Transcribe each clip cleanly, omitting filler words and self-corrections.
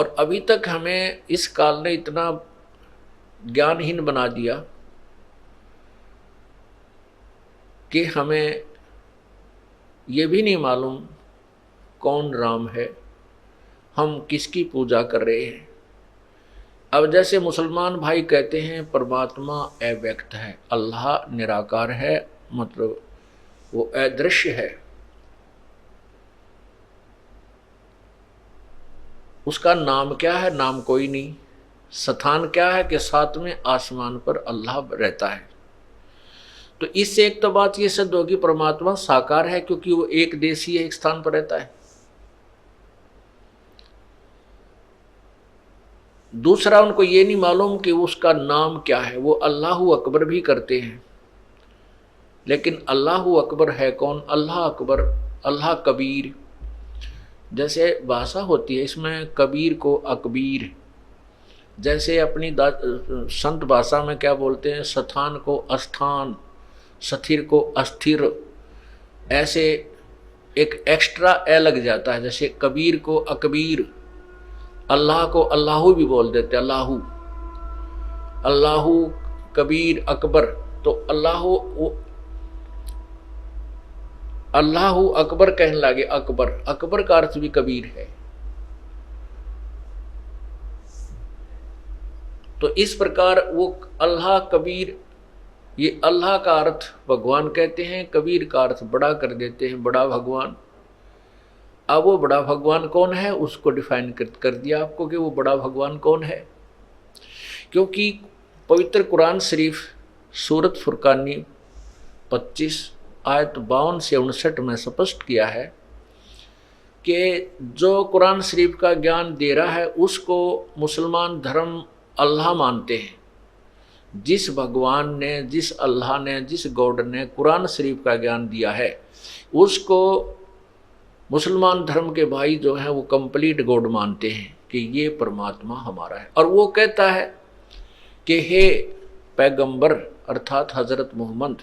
और अभी तक हमें इस काल ने इतना ज्ञानहीन बना दिया कि हमें ये भी नहीं मालूम कौन राम है, हम किसकी पूजा कर रहे हैं। अब जैसे मुसलमान भाई कहते हैं परमात्मा अव्यक्त है, अल्लाह निराकार है, मतलब वो अदृश्य है, उसका नाम क्या है? नाम कोई नहीं। स्थान क्या है? कि सातवें आसमान पर अल्लाह रहता है। तो इससे एक तो बात ये सिद्ध होगी परमात्मा साकार है, क्योंकि वो एक देशीय एक स्थान पर रहता है। दूसरा, उनको ये नहीं मालूम कि उसका नाम क्या है। वो अल्लाहु अकबर भी करते हैं, लेकिन अल्लाहु अकबर है कौन? अल्लाह अकबर, अल्लाह कबीर। जैसे भाषा होती है, इसमें कबीर को अकबीर, जैसे अपनी संत भाषा में क्या बोलते हैं? स्थान को अस्थान, स्थिर को अस्थिर, ऐसे एक एक्स्ट्रा ए लग जाता है। जैसे कबीर को अकबीर, अल्लाह को अल्लाहू भी बोल देते, अल्लाहू, अल्लाहू कबीर अकबर। तो अल्लाहू अल्लाहू अकबर कहने लगे, अकबर, अकबर का अर्थ भी कबीर है। तो इस प्रकार वो अल्लाह कबीर, ये अल्लाह का अर्थ भगवान कहते हैं, कबीर का अर्थ बड़ा कर देते हैं, बड़ा भगवान। अब वो बड़ा भगवान कौन है उसको डिफाइन कर दिया आपको कि वो बड़ा भगवान कौन है। क्योंकि पवित्र कुरान शरीफ सूरत फुरकानी 25 आयत 52 से 59 में स्पष्ट किया है कि जो कुरान शरीफ का ज्ञान दे रहा है उसको मुसलमान धर्म अल्लाह मानते हैं। जिस भगवान ने, जिस अल्लाह ने, जिस गॉड ने कुरान शरीफ का ज्ञान दिया है उसको मुसलमान धर्म के भाई जो हैं वो कंप्लीट गॉड मानते हैं कि ये परमात्मा हमारा है। और वो कहता है कि हे पैगंबर अर्थात हजरत मोहम्मद,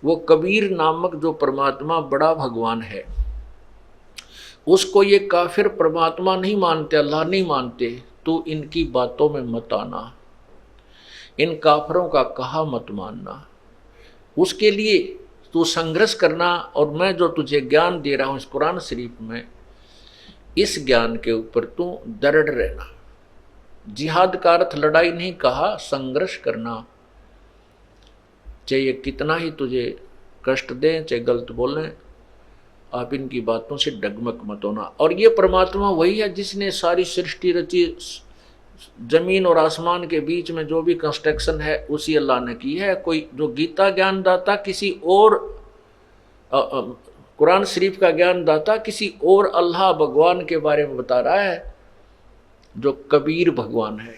वो कबीर नामक जो परमात्मा बड़ा भगवान है उसको ये काफिर परमात्मा नहीं मानते, अल्लाह नहीं मानते, तो इनकी बातों में मत आना, इन काफिरों का कहा मत मानना। उसके लिए तू संघर्ष करना, और मैं जो तुझे ज्ञान दे रहा हूं इस कुरान शरीफ में, इस ज्ञान के ऊपर तू दृढ़ रहना। जिहाद का अर्थ लड़ाई नहीं कहा, संघर्ष करना, चाहे ये कितना ही तुझे कष्ट दें, चाहे गलत बोलें, आप इनकी बातों से डगमग मत होना। और ये परमात्मा वही है जिसने सारी सृष्टि रची, जमीन और आसमान के बीच में जो भी कंस्ट्रक्शन है उसी अल्लाह ने की है। कोई जो गीता ज्ञान दाता किसी और, कुरान शरीफ का ज्ञान दाता किसी और अल्लाह भगवान के बारे में बता रहा है जो कबीर भगवान है।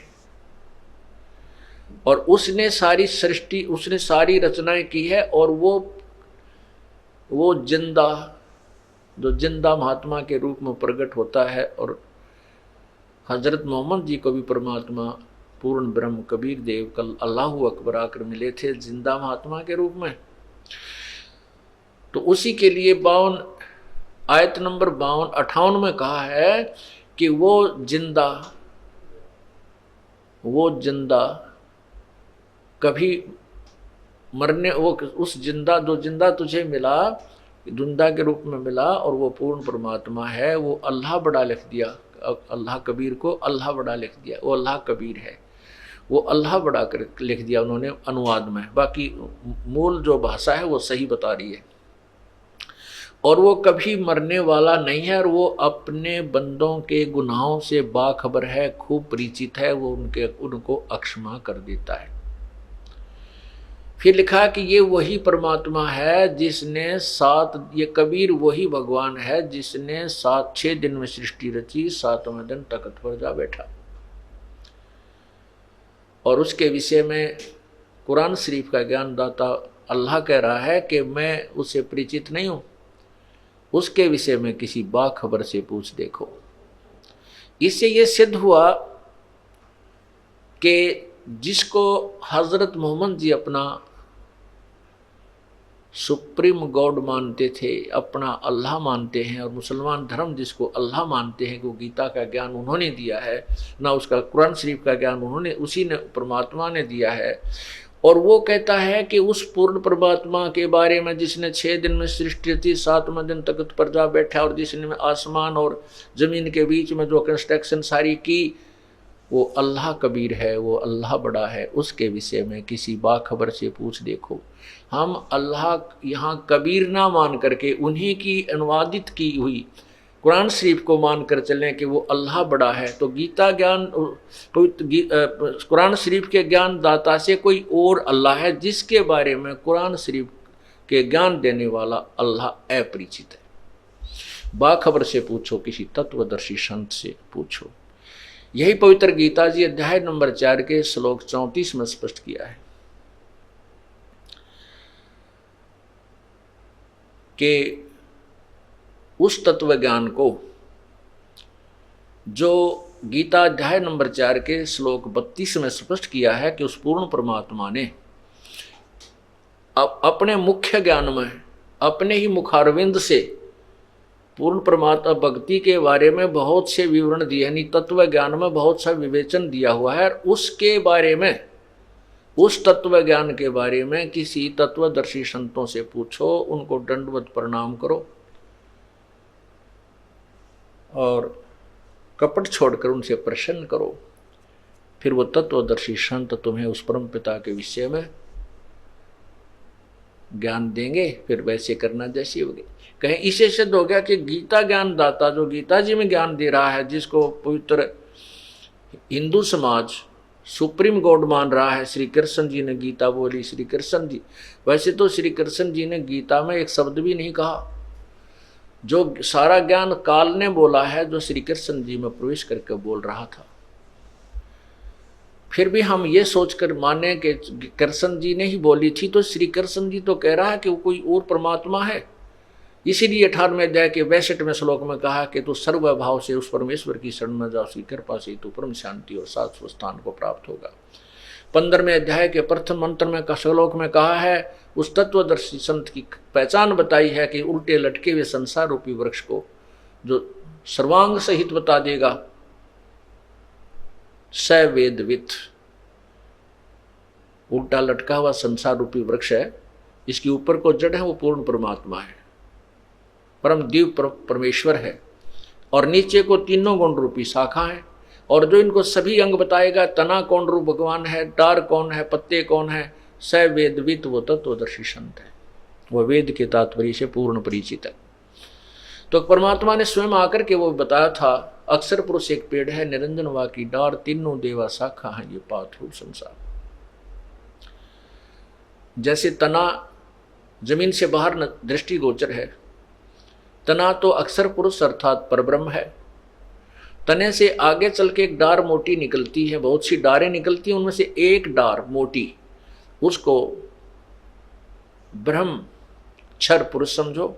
और उसने सारी सृष्टि, उसने सारी रचनाएं की है। और वो जिंदा, जो जिंदा महात्मा के रूप में प्रकट होता है। और हजरत मोहम्मद जी को भी परमात्मा पूर्ण ब्रह्म कबीर देव कल अल्लाहु अकबर आकर मिले थे जिंदा महात्मा के रूप में। तो उसी के लिए 52 आयत नंबर 58 में कहा है कि वो जिंदा कभी मरने, वो उस जिंदा, जो जिंदा तुझे मिला, जिंदा के रूप में मिला, और वो पूर्ण परमात्मा है। वो अल्लाह बड़ा लिख दिया, अल्लाह कबीर को अल्लाह बड़ा लिख दिया, वो अल्लाह कबीर है, वो अल्लाह बड़ा कर लिख दिया उन्होंने अनुवाद में। बाकी मूल जो भाषा है वो सही बता रही है। और वो कभी मरने वाला नहीं है, और वो अपने बंदों के गुनाहों से बाखबर है, खूब परिचित है, वो उनको अक्षमा कर देता है। फिर लिखा कि ये वही परमात्मा है जिसने ये कबीर वही भगवान है जिसने 6 दिन में सृष्टि रची, 7वें दिन तख्त पर जा बैठा। और उसके विषय में कुरान शरीफ का ज्ञानदाता अल्लाह कह रहा है कि मैं उससे परिचित नहीं हूं, उसके विषय में किसी बाखबर से पूछ देखो। इससे ये सिद्ध हुआ कि जिसको हजरत मोहम्मद जी अपना सुप्रीम गॉड मानते थे, अपना अल्लाह मानते हैं, और मुसलमान धर्म जिसको अल्लाह मानते हैं, कि वो गीता का ज्ञान उन्होंने दिया है, ना उसका कुरान शरीफ का ज्ञान उन्होंने, उसी ने परमात्मा ने दिया है। और वो कहता है कि उस पूर्ण परमात्मा के बारे में जिसने 6 दिन में सृष्टि थी, 7वें दिन तख्त पर जा बैठा, और जिसने आसमान और जमीन के बीच में जो कंस्ट्रक्शन सारी की, वो अल्लाह कबीर है, वो अल्लाह बड़ा है। उसके विषय में किसी बाखबर से पूछ देखो। हम अल्लाह यहाँ कबीर ना मान करके उन्हीं की अनुवादित की हुई कुरान शरीफ को मानकर चलें कि वो अल्लाह बड़ा है, तो गीता ज्ञान कुरान शरीफ के ज्ञान दाता से कोई और अल्लाह है, जिसके बारे में कुरान शरीफ के ज्ञान देने वाला अल्लाह अपरिचित है। बाखबर से पूछो, किसी तत्वदर्शी संत से पूछो। यही पवित्र गीता जी अध्याय नंबर 4 के श्लोक 34 में स्पष्ट किया है कि उस तत्व ज्ञान को जो गीता अध्याय नंबर 4 के श्लोक 32 में स्पष्ट किया है कि उस पूर्ण परमात्मा ने अपने मुख्य ज्ञान में अपने ही मुखारविंद से पूर्ण परमात्मा भक्ति के बारे में बहुत से विवरण दिए, यानी तत्व ज्ञान में बहुत सा विवेचन दिया हुआ है। और उसके बारे में, उस तत्व ज्ञान के बारे में किसी तत्वदर्शी संतों से पूछो, उनको दंडवत प्रणाम करो और कपट छोड़कर उनसे प्रसन्न करो। फिर वो तत्वदर्शी संत तुम्हें उस परम पिता के विषय में ज्ञान देंगे। फिर वैसे करना जैसे होगी। कहें इसे सिद्ध हो गया कि गीता ज्ञान दाता जो गीता जी में ज्ञान दे रहा है, जिसको पवित्र हिंदू समाज सुप्रीम गॉड मान रहा है, श्री कृष्ण जी ने गीता बोली, श्री कृष्ण जी। वैसे तो श्री कृष्ण जी ने गीता में एक शब्द भी नहीं कहा। जो सारा ज्ञान काल ने बोला है, जो श्री कृष्ण जी में प्रवेश करके बोल रहा था। फिर भी हम ये सोचकर माने कि कृष्ण जी ने ही बोली थी, तो श्री कृष्ण जी तो कह रहा है कि वो कोई और परमात्मा है। इसीलिए 18वें अध्याय के 62वें श्लोक में कहा कि तू सर्वभाव से उस परमेश्वर की शरण में जा, उसकी कृपा से तू परम शांति और शाश्वत स्थान को प्राप्त होगा। 15वें अध्याय के प्रथम मंत्र में श्लोक में कहा है, उस तत्वदर्शी संत की पहचान बताई है कि उल्टे लटके हुए संसार रूपी वृक्ष को जो सर्वांग सहित बता देगा, स वेदवित। उल्टा लटका हुआ संसार रूपी वृक्ष है, इसके ऊपर को जड़ है, वो पूर्ण परमात्मा है, परम दिव्य परमेश्वर है, और नीचे को तीनों गुण रूपी शाखा है। और जो इनको सभी अंग बताएगा, तना कौन रूप भगवान है, डार कौन है, पत्ते कौन है, स वेदवित, वो तत्वदर्शी संत है, वो वेद के तात्पर्य से पूर्ण परिचित है। तो परमात्मा ने स्वयं आकर के वो बताया था, अक्षर पुरुष एक पेड़ है, निरंजन वा की डार, तीनों देवा शाखा है, ये पात रूप संसार। जैसे तना जमीन से बाहर दृष्टि गोचर है, तना तो अक्षर पुरुष अर्थात परब्रह्म है। तने से आगे चल के एक डार मोटी निकलती है, बहुत सी डारें निकलती हैं, उनमें से एक डार मोटी, उसको ब्रह्म क्षर पुरुष समझो।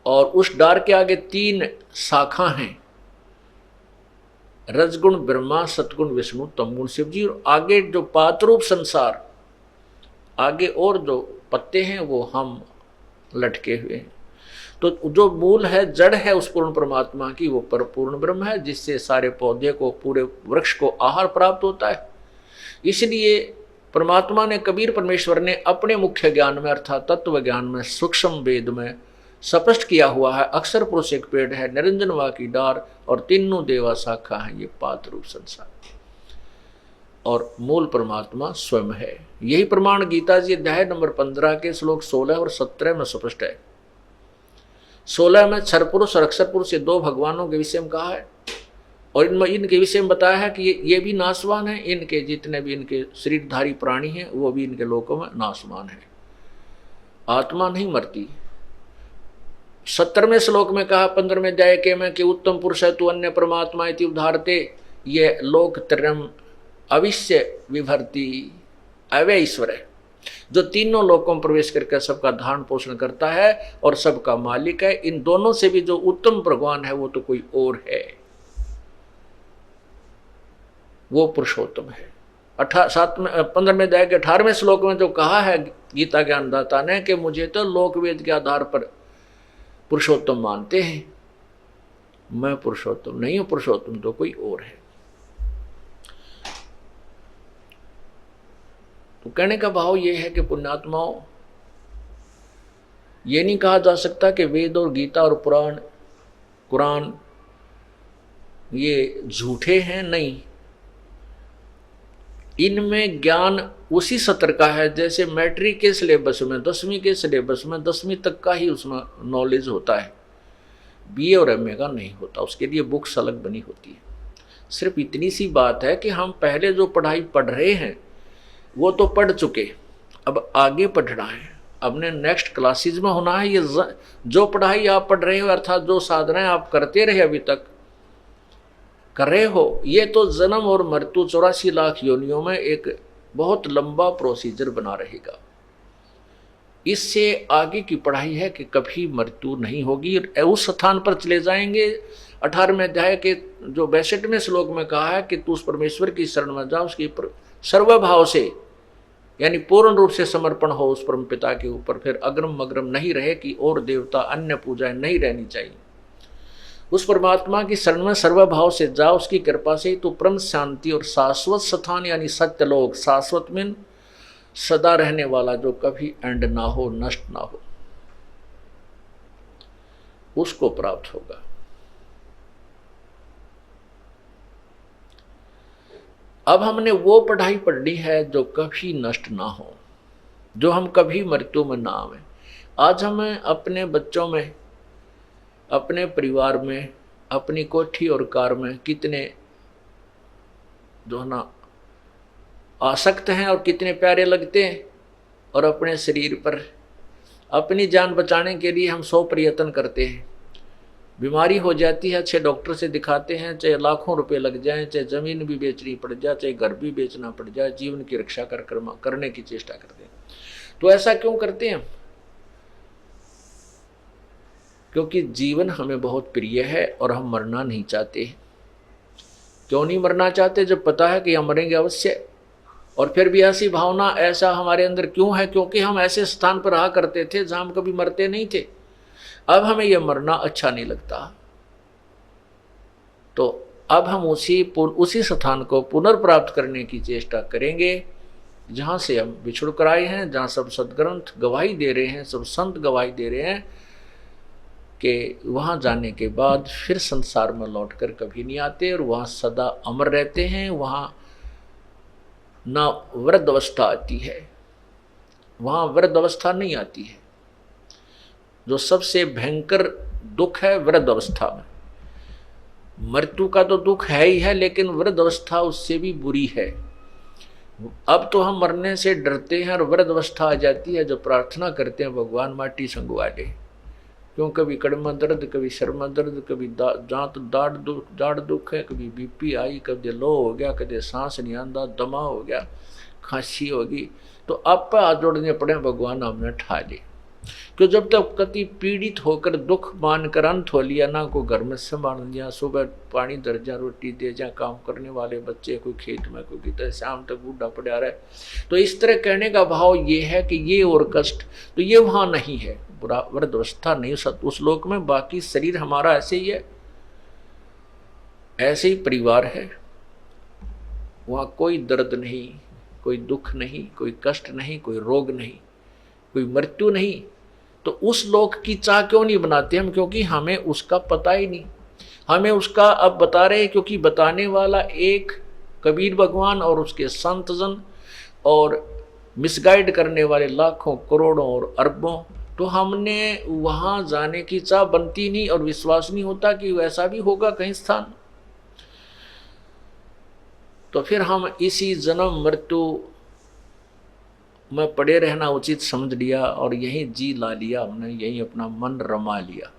और उस डार के आगे 3 शाखा हैं, रजगुण ब्रह्मा, सतगुण विष्णु, तमगुण शिव जी। और आगे जो पातरूप संसार, आगे और जो पत्ते हैं वो हम लटके हुए हैं। तो जो मूल है, जड़ है उस पूर्ण परमात्मा की, वो पूर्ण ब्रह्म है, जिससे सारे पौधे को, पूरे वृक्ष को आहार प्राप्त होता है। इसलिए परमात्मा ने, कबीर परमेश्वर ने अपने मुख्य ज्ञान में अर्थात तत्व ज्ञान में, सूक्ष्म वेद में स्पष्ट किया हुआ है, अक्षर पुरुष एक पेड़ है, निरंजन वा की डार, और तीनों देवा शाखा है, ये पात रूप संसार, और मूल परमात्मा स्वयं है। यही प्रमाण गीता जी अध्याय नंबर 15 के श्लोक 16 और 17 में स्पष्ट है। 16 में क्षर पुरुष और अक्षर पुरुष ये 2 भगवानों के विषय में कहा है, और इनके विषय में बताया है कि ये भी नाशवान है, इनके जितने भी इनके शरीरधारी प्राणी हैं वो भी इनके लोकों में नाशवान है, आत्मा नहीं मरती। 17वें श्लोक में कहा 15वें अध्याय के में कि उत्तम पुरुष है तू अन्य परमात्मा इति उद्धारते, ये लोक त्रयम् अविश्य विभर्ति अव्यय ईश्वर है, जो तीनों लोकों में प्रवेश करके सबका धारण पोषण करता है और सबका मालिक है। इन दोनों से भी जो उत्तम भगवान है वो तो कोई और है, वो पुरुषोत्तम है। 15वें अध्याय के 18वें श्लोक में जो कहा है गीता ज्ञानदाता ने कि मुझे तो लोक वेद के आधार पर पुरुषोत्तम मानते हैं, मैं पुरुषोत्तम नहीं हूं, पुरुषोत्तम तो कोई और है। तो कहने का भाव यह है कि पुण्यात्माओं, ये नहीं कहा जा सकता कि वेद और गीता और पुराण कुरान ये झूठे हैं, नहीं, इनमें ज्ञान उसी सत्र का है जैसे मैट्रिक के सिलेबस में 10वीं के सिलेबस में 10वीं तक का ही उसमें नॉलेज होता है, बीए और एमए का नहीं होता, उसके लिए बुक्स अलग बनी होती है। सिर्फ इतनी सी बात है कि हम पहले जो पढ़ाई पढ़ रहे हैं वो तो पढ़ चुके, अब आगे पढ़ना है, अपने नेक्स्ट क्लासेज में होना है। ये जो पढ़ाई आप पढ़ रहे हो अर्थात जो साधनाएं आप करते रहे अभी तक कर रहे हो, ये तो जन्म और मृत्यु 84 लाख योनियों में एक बहुत लंबा प्रोसीजर बना रहेगा। इससे आगे की पढ़ाई है कि कभी मृत्यु नहीं होगी, उस स्थान पर चले जाएंगे। 18वें अध्याय के जो 62वें श्लोक में कहा है कि तू उस परमेश्वर की शरण में जा, उसकी सर्वभाव से यानी पूर्ण रूप से समर्पण हो उस परम पिता के ऊपर, फिर अग्रम मग्रम नहीं रहे कि और देवता अन्य पूजाएं नहीं रहनी चाहिए। उस परमात्मा की शरण में सर्वभाव से जा, उसकी कृपा से तो परम शांति और शाश्वत स्थान यानी सत्यलोक, शाश्वत में सदा रहने वाला जो कभी एंड ना हो, नष्ट ना हो, उसको प्राप्त होगा। अब हमने वो पढ़ाई पढ़नी है जो कभी नष्ट ना हो, जो हम कभी मृत्यु में ना आवे। आज हमें अपने बच्चों में, अपने परिवार में, अपनी कोठी और कार में कितने जो है ना आसक्त हैं और कितने प्यारे लगते हैं, और अपने शरीर पर अपनी जान बचाने के लिए हम 100 प्रयत्न करते हैं। बीमारी हो जाती है, अच्छे डॉक्टर से दिखाते हैं, चाहे लाखों रुपए लग जाएं, चाहे ज़मीन भी बेचनी पड़ जाए, चाहे घर भी बेचना पड़ जाए, जीवन की रक्षा करने की चेष्टा करते हैं। तो ऐसा क्यों करते हैं? क्योंकि जीवन हमें बहुत प्रिय है और हम मरना नहीं चाहते। क्यों नहीं मरना चाहते? जब पता है कि हम मरेंगे अवश्य। और फिर भी ऐसी भावना, ऐसा हमारे अंदर क्यों है? क्योंकि हम ऐसे स्थान पर रहा करते थे जहां हम कभी मरते नहीं थे। अब हमें यह मरना अच्छा नहीं लगता, तो अब हम उसी स्थान को पुनर्प्राप्त करने की चेष्टा करेंगे जहां से हम बिछुड़ कर आए हैं, जहां सब सदग्रंथ गवाही दे रहे हैं, सब संत गवाही दे रहे हैं कि वहां जाने के बाद फिर संसार में लौटकर कभी नहीं आते और वहां सदा अमर रहते हैं। वहां ना वृद्ध अवस्था आती है, वहां वृद्ध अवस्था नहीं आती है। जो सबसे भयंकर दुख है वृद्ध अवस्था में, मृत्यु का तो दुख है ही है, लेकिन वृद्ध अवस्था उससे भी बुरी है। अब तो हम मरने से डरते हैं और वृद्ध अवस्था आ जाती है, जो प्रार्थना करते हैं भगवान माटी संगवा दे। क्यों? कभी कड़मा दर्द, कभी शर्मा दर्द, कभी दाढ़ दुख है, कभी बीपी आई, कभी लो हो गया, कभी सांस नहीं आंदा, दमा हो गया, खांसी होगी, तो आप पर हाथ जोड़ने पड़े, भगवान हमने ठा ले। क्यों? जब तक कति पीड़ित होकर दुख मानकर अंत हो लिया ना, को घर में संभाल लिया, सुबह पानी दर्जा रोटी दे जा, काम करने वाले बच्चे, कोई खेत में, कोई किधर, शाम तक बूढ़ा पड़ा रहे। तो इस तरह कहने का भाव ये है कि ये और कष्ट तो ये वहाँ नहीं है, वृद्ध अवस्था नहीं उस लोक में। बाकी शरीर हमारा ऐसे ही है, ऐसे ही परिवार है, वहाँ कोई दर्द नहीं, कोई दुख नहीं, कोई कष्ट नहीं, कोई रोग नहीं, कोई मृत्यु नहीं। तो उस लोक की चाह क्यों नहीं बनाते हम? क्योंकि हमें उसका पता ही नहीं। हमें उसका अब बता रहे हैं, क्योंकि बताने वाला एक कबीर भगवान और उसके संतजन, और मिसगाइड करने वाले लाखों करोड़ों और अरबों। तो हमने वहाँ जाने की चाह बनती नहीं और विश्वास नहीं होता कि वैसा भी होगा कहीं स्थान। तो फिर हम इसी जन्म मृत्यु में पड़े रहना उचित समझ लिया और यहीं जी ला लिया हमने, यहीं अपना मन रमा लिया।